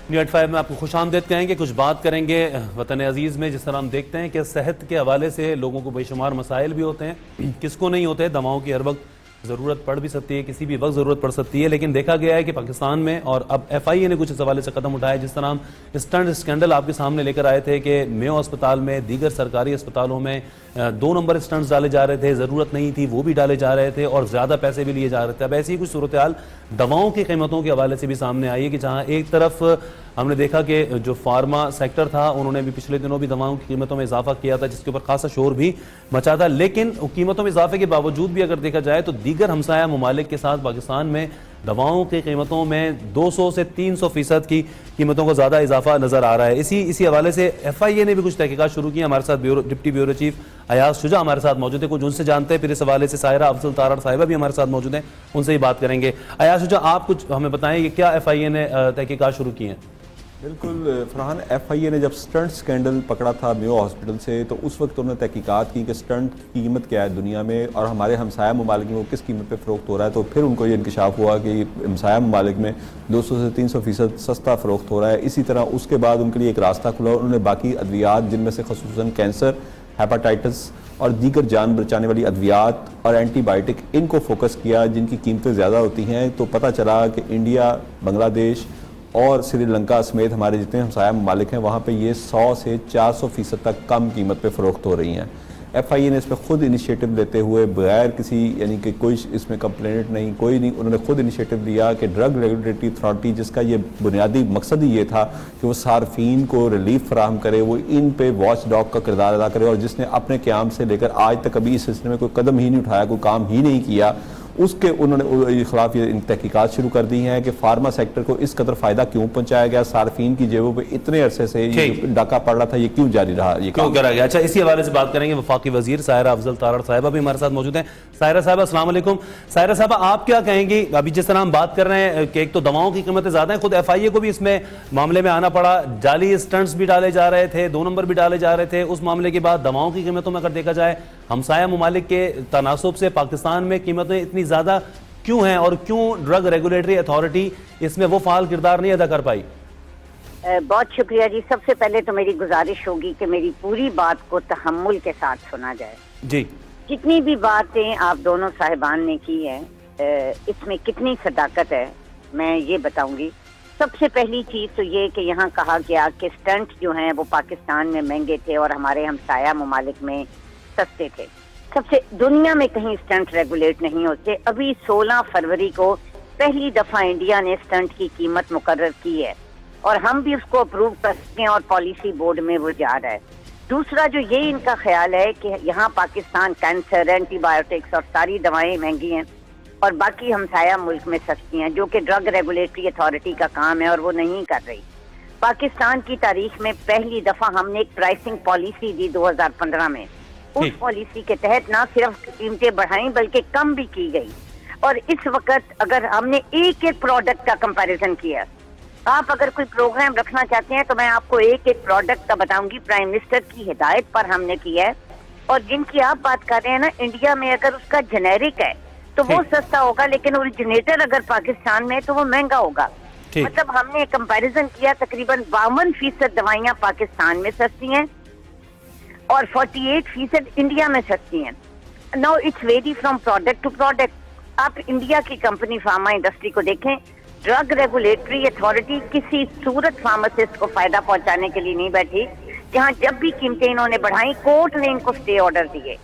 Net 5 میں آپ کو خوش آمدید کہیں گے. کچھ بات کریں گے وطن عزیز میں. جس طرح ہم دیکھتے ہیں کہ صحت کے حوالے سے لوگوں کو بے شمار مسائل بھی ہوتے ہیں. کس کو نہیں ہوتے؟ دواؤں کی ہر وقت ضرورت پڑ بھی سکتی ہے, کسی بھی وقت ضرورت پڑ سکتی ہے. لیکن دیکھا گیا ہے کہ پاکستان میں, اور اب ایف آئی اے نے کچھ اس حوالے سے قدم اٹھائے, جس طرح ہم اسٹنٹ اسکینڈل آپ کے سامنے لے کر آئے تھے کہ میو اسپتال میں, دیگر سرکاری اسپتالوں میں 2 نمبر اسٹنٹس ڈالے جا رہے تھے, ضرورت نہیں تھی وہ بھی ڈالے جا رہے تھے, اور زیادہ پیسے بھی لیے جا رہے تھے. اب ایسی ہی کچھ صورتحال دواؤں کی قیمتوں کے حوالے سے بھی سامنے آئی ہے کہ جہاں ایک طرف ہم نے دیکھا کہ جو فارما سیکٹر تھا انہوں نے بھی پچھلے دنوں بھی دواؤں کی قیمتوں میں اضافہ کیا تھا, جس کے اوپر خاصا شور بھی مچا تھا. لیکن قیمتوں میں اضافے کے باوجود بھی اگر دیکھا جائے تو دیگر ہمسایہ ممالک کے ساتھ پاکستان میں دواؤں کی قیمتوں میں 200 سے 300% کی قیمتوں کو زیادہ اضافہ نظر آ رہا ہے. اسی حوالے سے ایف آئی اے نے بھی کچھ تحقیقات شروع کی. ہمارے ساتھ ڈپٹی بیورو چیف ایاز شجاع ہمارے ساتھ موجود ہے, کچھ ان سے جانتے ہیں. پھر اس حوالے سے سائرہ افضل تارڑ صاحبہ بھی ہمارے ساتھ موجود ہیں, ان سے ہی بات کریں گے. ایاز شجاع, آپ کچھ ہمیں بتائیں کہ کیا ایف آئی اے نے تحقیقات شروع کی ہیں؟ بالکل فرحان, ایف آئی اے نے جب سٹنٹ سکینڈل پکڑا تھا میو ہاسپٹل سے تو اس وقت انہوں نے تحقیقات کی کہ سٹنٹ کی قیمت کیا ہے دنیا میں اور ہمارے ہمسایہ ممالک میں وہ کس قیمت پہ فروخت ہو رہا ہے. تو پھر ان کو یہ انکشاف ہوا کہ ہمسایہ ممالک میں 200 سے 300% سستا فروخت ہو رہا ہے. اسی طرح اس کے بعد ان کے لیے ایک راستہ کھلا, انہوں نے باقی ادویات جن میں سے خصوصاً کینسر, ہیپاٹائٹس اور دیگر جان بچانے والی ادویات اور اینٹی بائیوٹک ان کو فوکس کیا جن کی قیمتیں زیادہ ہوتی ہیں. تو پتہ چلا کہ انڈیا, بنگلہ دیش اور سری لنکا سمیت ہمارے جتنے ہمسایہ ممالک ہیں وہاں پہ یہ 100 سے 400% تک کم قیمت پہ فروخت ہو رہی ہیں. ایف آئی اے نے اس پہ خود انیشیٹو لیتے ہوئے بغیر کسی یعنی کہ کوئی اس میں کمپلینٹ نہیں, کوئی نہیں, انہوں نے خود انیشیٹو لیا کہ ڈرگ ریگولیٹری اتھارٹی جس کا یہ بنیادی مقصد ہی یہ تھا کہ وہ صارفین کو ریلیف فراہم کرے, وہ ان پہ واچ ڈاگ کا کردار ادا کرے, اور جس نے اپنے قیام سے لے کر آج تک ابھی اس سلسلے میں کوئی قدم ہی نہیں اٹھایا, کوئی کام ہی نہیں کیا, اس کے انہوں نے خلاف یہ تحقیقات شروع کر دی ہیں کہ فارما سیکٹر کو اس قدر فائدہ کیوں پہنچایا گیا, صارفین کی جیبوں پہ اتنے عرصے سے یہ ڈاکہ پڑ رہا تھا, یہ کیوں جاری رہا, یہ کیوں کرا گیا. اچھا, اسی حوالے سے بات کریں گے. وفاقی وزیر سائرہ افضل تارڑ صاحبہ بھی ہمارے ساتھ موجود ہیں. سائرہ صاحبہ السلام علیکم. سائرہ صاحبہ, آپ کیا کہیں گی؟ ابھی جس طرح ہم بات کر رہے ہیں کہ ایک تو دواؤں کی قیمتیں زیادہ ہیں, خود ایف آئی اے کو بھی اس میں معاملے میں آنا پڑا, جعلی اسٹنٹس بھی ڈالے جا رہے تھے, 2 نمبر بھی ڈالے جا رہے تھے. اس معاملے کے بعد دواؤں کی قیمتوں میں اگر دیکھا جائے ہمسایہ ممالک کے تناسب سے پاکستان میں قیمتیں اتنی زیادہ کیوں ہیں, اور کیوں ڈرگ ریگولیٹری اتھارٹی اس میں وہ فعال کردار نہیں ادا کر پائی؟ بہت شکریہ جی. سب سے پہلے تو میری گزارش ہوگی کہ میری پوری بات کو تحمل کے ساتھ سنا جائے. جی, جتنی بھی باتیں آپ دونوں صاحبان نے کی ہیں اس میں کتنی صداقت ہے میں یہ بتاؤں گی. سب سے پہلی چیز تو یہ کہ یہاں کہا گیا کہ سٹنٹ جو ہیں وہ پاکستان میں مہنگے تھے اور ہمارے ہمسایہ ممالک میں سستے تھے. سب سے دنیا میں کہیں سٹنٹ ریگولیٹ نہیں ہوتے. ابھی 16 فروری کو پہلی دفعہ انڈیا نے سٹنٹ کی قیمت مقرر کی ہے اور ہم بھی اس کو اپروو کر سکتے ہیں اور پالیسی بورڈ میں وہ جا رہا ہے. دوسرا جو یہ ان کا خیال ہے کہ یہاں پاکستان کینسر, اینٹی بائیوٹکس اور ساری دوائیں مہنگی ہیں اور باقی ہمسایہ ملک میں سستی ہیں, جو کہ ڈرگ ریگولیٹری اتھارٹی کا کام ہے اور وہ نہیں کر رہی. پاکستان کی تاریخ میں پہلی دفعہ ہم نے ایک پرائسنگ پالیسی دی 2015 میں. اس پالیسی کے تحت نہ صرف قیمتیں بڑھائیں بلکہ کم بھی کی گئی. اور اس وقت اگر ہم نے ایک پروڈکٹ کا کمپیریزن کیا, آپ اگر کوئی پروگرام رکھنا چاہتے ہیں تو میں آپ کو ایک پروڈکٹ کا بتاؤں گی. پرائم منسٹر کی ہدایت پر ہم نے کیا ہے, اور جن کی آپ بات کر رہے ہیں نا, انڈیا میں اگر اس کا جنیرک ہے تو وہ سستا ہوگا, لیکن اوریجنیٹر اگر پاکستان میں تو وہ مہنگا ہوگا. مطلب ہم نے کمپیریزن کیا, تقریباً 52% دوائیاں پاکستان میں سستی ہیں اور 48% انڈیا میں سستی ہیں. No it's vary from product to product. آپ انڈیا کی کمپنی فارما انڈسٹری کو دیکھیں, ڈرگ ریگولیٹری اتھارٹی کسی صورت فارماسسٹ کو فائدہ پہنچانے کے لیے نہیں بیٹھی. جہاں جب بھی قیمتیں انہوں نے بڑھائیں کورٹ نے ان کو اسٹے آرڈر دیے,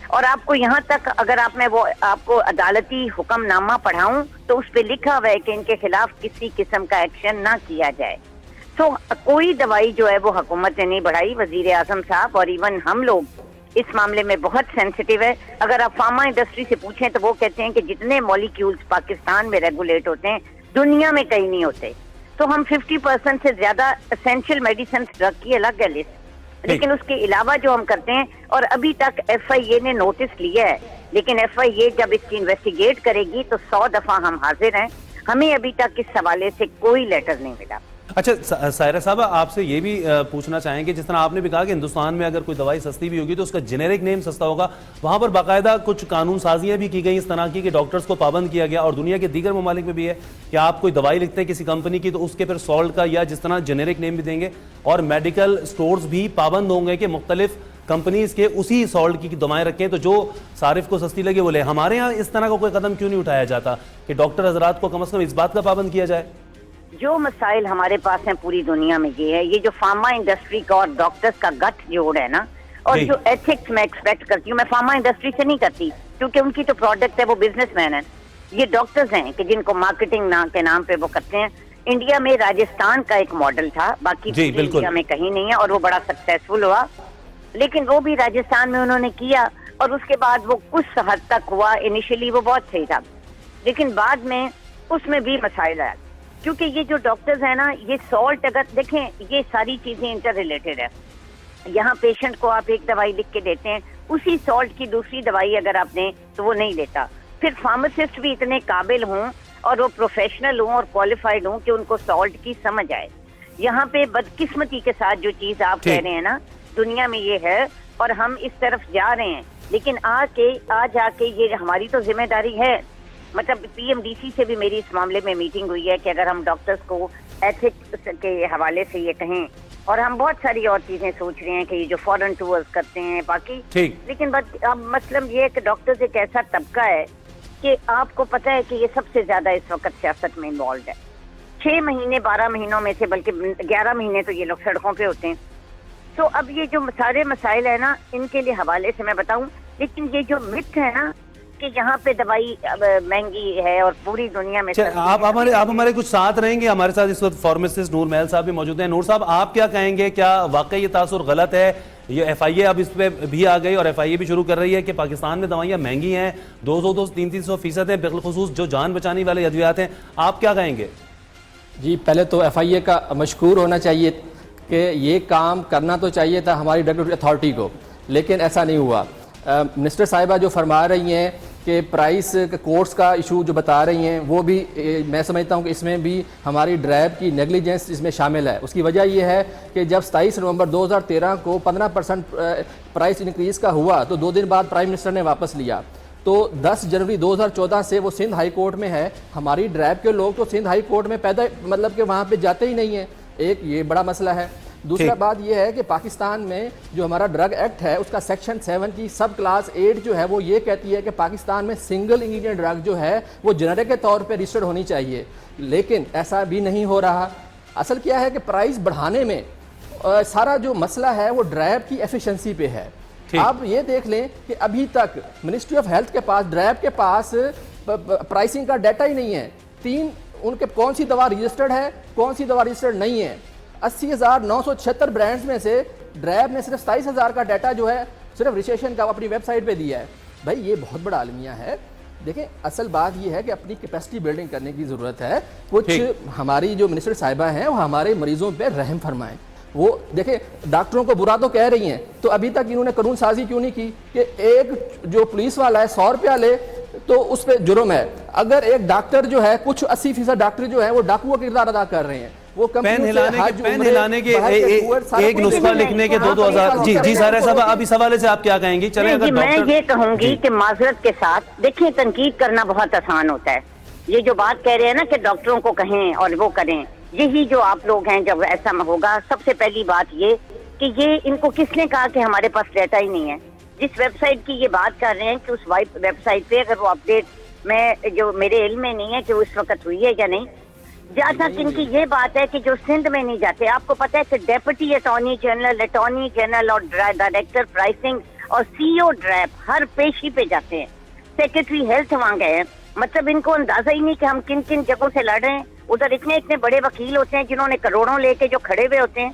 اور آپ کو یہاں تک اگر میں وہ آپ کو عدالتی حکم نامہ پڑھاؤں تو اس پہ لکھا ہوا ہے کہ ان کے خلاف کسی قسم کا ایکشن نہ کیا جائے. تو کوئی دوائی جو ہے وہ حکومت نے نہیں بڑھائی. وزیر اعظم صاحب اور ایون ہم لوگ اس معاملے میں بہت سینسٹیو ہے. اگر آپ فارما انڈسٹری سے پوچھیں تو وہ کہتے ہیں کہ جتنے مالیکیولز پاکستان میں ریگولیٹ ہوتے ہیں دنیا میں کہیں نہیں ہوتے. تو ہم 50% سے زیادہ اسینشیل میڈیسنز ڈرگ کی الگ ہے لسٹ, لیکن اس کے علاوہ جو ہم کرتے ہیں, اور ابھی تک ایف آئی اے نے نوٹس لیا ہے, لیکن ایف آئی اے جب اس کی انویسٹیگیٹ کرے گی تو 100 دفعہ ہم حاضر ہیں. ہمیں ابھی تک اس حوالے سے کوئی لیٹر نہیں ملا. اچھا سائرہ صاحبہ آپ سے یہ بھی پوچھنا چاہیں گے، جس طرح آپ نے بھی کہا کہ ہندوستان میں اگر کوئی دوائی سستی بھی ہوگی تو اس کا جنیرک نیم سستا ہوگا، وہاں پر باقاعدہ کچھ قانون سازیاں بھی کی گئی اس طرح کی کہ ڈاکٹرز کو پابند کیا گیا، اور دنیا کے دیگر ممالک میں بھی ہے کہ آپ کوئی دوائی لکھتے ہیں کسی کمپنی کی تو اس کے پھر سالٹ کا یا جس طرح جنیرک نیم بھی دیں گے، اور میڈیکل سٹورز بھی پابند ہوں گے کہ مختلف کمپنیز کے اسی سالٹ کی دوائیں رکھیں تو جو صارف کو سستی لگے وہ لے۔ ہمارے ہاں اس طرح کا کوئی قدم کیوں نہیں اٹھایا جاتا کہ ڈاکٹر حضرات کو کم از کم اس بات کا پابند کیا جائے؟ جو مسائل ہمارے پاس ہیں پوری دنیا میں یہ ہے، یہ جو فارما انڈسٹری کا اور ڈاکٹرز کا گٹ جوڑ ہے نا، اور جو ایتھکس میں ایکسپیکٹ کرتی ہوں، میں فارما انڈسٹری سے نہیں کرتی کیونکہ ان کی تو پروڈکٹ ہے، وہ بزنس مین ہیں، یہ ڈاکٹرز ہیں کہ جن کو مارکیٹنگ کے نام پہ وہ کرتے ہیں۔ انڈیا میں راجستھان کا ایک ماڈل تھا، باقی انڈیا میں کہیں نہیں ہے، اور وہ بڑا سکسیسفل ہوا، لیکن وہ بھی راجستھان میں انہوں نے کیا، اور اس کے بعد وہ کچھ حد تک ہوا، انیشلی وہ بہت صحیح تھا، لیکن بعد میں اس میں بھی مسائل آیا، کیونکہ یہ جو ڈاکٹرز ہیں نا، یہ سالٹ اگر دیکھیں یہ ساری چیزیں انٹر ریلیٹڈ ہے۔ یہاں پیشنٹ کو آپ ایک دوائی لکھ کے دیتے ہیں، اسی سالٹ کی دوسری دوائی اگر آپ دیں تو وہ نہیں لیتا۔ پھر فارماسسٹ بھی اتنے قابل ہوں اور وہ پروفیشنل ہوں اور کوالیفائڈ ہوں کہ ان کو سالٹ کی سمجھ آئے۔ یہاں پہ بدقسمتی کے ساتھ جو چیز آپ کہہ رہے ہیں نا، دنیا میں یہ ہے اور ہم اس طرف جا رہے ہیں، لیکن آج آ کے یہ ہماری تو ذمہ داری ہے۔ مطلب پی ایم ڈی سی سے بھی میری اس معاملے میں میٹنگ ہوئی ہے کہ اگر ہم ڈاکٹرز کو ایتھکس کے حوالے سے یہ کہیں، اور ہم بہت ساری اور چیزیں سوچ رہے ہیں کہ یہ جو فورن ٹورز کرتے ہیں باقی، لیکن اب مسئلہ یہ ہے کہ ڈاکٹرز ایک ایسا طبقہ ہے کہ آپ کو پتہ ہے کہ یہ سب سے زیادہ اس وقت سیاست میں انوالوڈ ہے۔ 6 مہینے 12 مہینوں میں سے بلکہ 11 مہینے تو یہ لوگ سڑکوں پہ ہوتے ہیں۔ تو اب یہ جو سارے مسائل ہیں نا، ان کے لیے حوالے سے میں بتاؤں، لیکن یہ جو مت ہے نا کہ یہاں پہ دوائی مہنگی ہے اور پوری دنیا میں آپ ہمارے کچھ ساتھ رہیں گے، ہمارے ساتھ اس وقت فارماسسٹ نور محل صاحب بھی موجود ہیں۔ نور صاحب آپ کیا کہیں گے، کیا واقعی یہ تاثر غلط ہے؟ یہ ایف آئی اے اب اس پہ بھی آ گئی اور ایف آئی اے بھی شروع کر رہی ہے کہ پاکستان میں دوائیاں مہنگی ہیں، 200-300% ہیں، بالخصوص جو جان بچانے والے ادویات ہیں، آپ کیا کہیں گے؟ جی پہلے تو ایف آئی اے کا مشکور ہونا چاہیے کہ یہ کام کرنا تو چاہیے تھا ہماری ریگولیٹری اتھارٹی کو، لیکن ایسا نہیں ہوا۔ منسٹر صاحبہ جو فرما رہی ہیں کہ پرائس کورس کا ایشو جو بتا رہی ہیں، وہ بھی میں سمجھتا ہوں کہ اس میں بھی ہماری ڈرائب کی نیگلیجنس اس میں شامل ہے۔ اس کی وجہ یہ ہے کہ جب 27 نومبر 2013 کو 15% پرائس انکریز کا ہوا تو 2 دن بعد پرائم منسٹر نے واپس لیا، تو 10 جنوری 2014 سے وہ سندھ ہائی کورٹ میں ہے۔ ہماری ڈرائب کے لوگ تو سندھ ہائی کورٹ میں پیدا مطلب کہ وہاں پہ جاتے ہی نہیں ہیں، ایک یہ بڑا مسئلہ ہے۔ دوسرا بات یہ ہے کہ پاکستان میں جو ہمارا ڈرگ ایکٹ ہے، اس کا سیکشن 7 کی سب کلاس 8 جو ہے وہ یہ کہتی ہے کہ پاکستان میں سنگل انگریڈینٹ ڈرگ جو ہے وہ جنرک کے طور پہ رجسٹرڈ ہونی چاہیے، لیکن ایسا بھی نہیں ہو رہا۔ اصل کیا ہے کہ پرائز بڑھانے میں سارا جو مسئلہ ہے وہ ڈرائب کی ایفیشنسی پہ ہے۔ آپ یہ دیکھ لیں کہ ابھی تک منسٹری آف ہیلتھ کے پاس، ڈرائب کے پاس پرائسنگ کا ڈیٹا ہی نہیں ہے۔ ان کے کون سی دوا رجسٹرڈ ہے، کون سی دوا رجسٹرڈ نہیں ہے۔ 80,976 برانڈز میں سے ڈرائب نے صرف 27,000 کا ڈیٹا جو ہے صرف رجسٹریشن کا اپنی ویب سائٹ پہ دیا ہے۔ بھائی یہ بہت بڑا المیہ ہے۔ دیکھیں اصل بات یہ ہے کہ اپنی کیپیسٹی بلڈنگ کرنے کی ضرورت ہے۔ کچھ ہماری جو منسٹر صاحبہ ہیں وہ ہمارے مریضوں پہ رحم فرمائیں۔ وہ دیکھیں ڈاکٹروں کو برا تو کہہ رہی ہیں، تو ابھی تک انہوں نے قانون سازی کیوں نہیں کی کہ ایک جو پولیس والا ہے 100 روپیہ لے تو اس پہ جرم ہے۔ اگر ایک ڈاکٹر جو ہے، کچھ 80% ڈاکٹر جو ہیں وہ ڈاکو کا کردار ادا کر رہے ہیں، وہ پین ہلانے کے ایک نسخہ لکھنے کے 2,000۔ جی سارہ صاحب اب اس حوالے سے آپ کیا کہیں گی؟ چلیں اگر میں یہ کہوں گی کہ معذرت کے ساتھ دیکھیں، تنقید کرنا بہت آسان ہوتا ہے۔ یہ جو بات کہہ رہے ہیں نا کہ ڈاکٹروں کو کہیں اور وہ کریں، یہی جو آپ لوگ ہیں جب ایسا ہوگا، سب سے پہلی بات یہ کہ یہ ان کو کس نے کہا کہ ہمارے پاس ڈیٹا ہی نہیں ہے؟ جس ویب سائٹ کی یہ بات کر رہے ہیں کہ اس ویب سائٹ پہ اگر وہ اپڈیٹ میں جو میرے علم میں نہیں ہے کہ وہ اس وقت ہوئی ہے یا نہیں، جہاں تک ان کی یہ بات ہے کہ جو سندھ میں نہیں جاتے، آپ کو پتہ ہے کہ ڈیپٹی اٹارنی جنرل اور ڈائریکٹر پرائسنگ اور سی او ڈرائب ہر پیشی پہ جاتے ہیں، سیکرٹری ہیلتھ وہاں گئے ہیں۔ مطلب ان کو اندازہ ہی نہیں کہ ہم کن کن جگہوں سے لڑ رہے ہیں۔ ادھر اتنے بڑے وکیل ہوتے ہیں جنہوں نے کروڑوں لے کے جو کھڑے ہوئے ہوتے ہیں،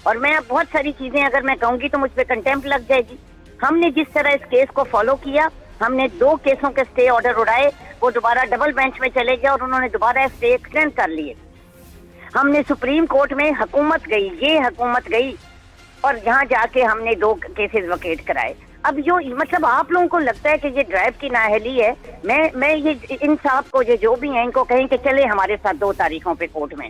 اور میں اب بہت ساری چیزیں اگر میں کہوں گی تو مجھ پہ کنٹیمپٹ لگ جائے گی۔ ہم نے جس طرح اس کیس کو فالو کیا، ہم نے 2 کیسوں کے سٹے آرڈر اڑائے، وہ دوبارہ ڈبل بینچ میں چلے گئے اور انہوں نے دوبارہ سٹے ایکسٹینڈ کر لیے۔ ہم نے سپریم کورٹ میں حکومت گئی اور جہاں جا کے ہم نے 2 کیسز وکیٹ کرائے۔ اب جو مطلب آپ لوگوں کو لگتا ہے کہ یہ ڈرائیو کی نااہلی ہے، میں یہ ان صاحب کو جو بھی ہیں ان کو کہیں کہ چلے ہمارے ساتھ 2 تاریخوں پہ کورٹ میں،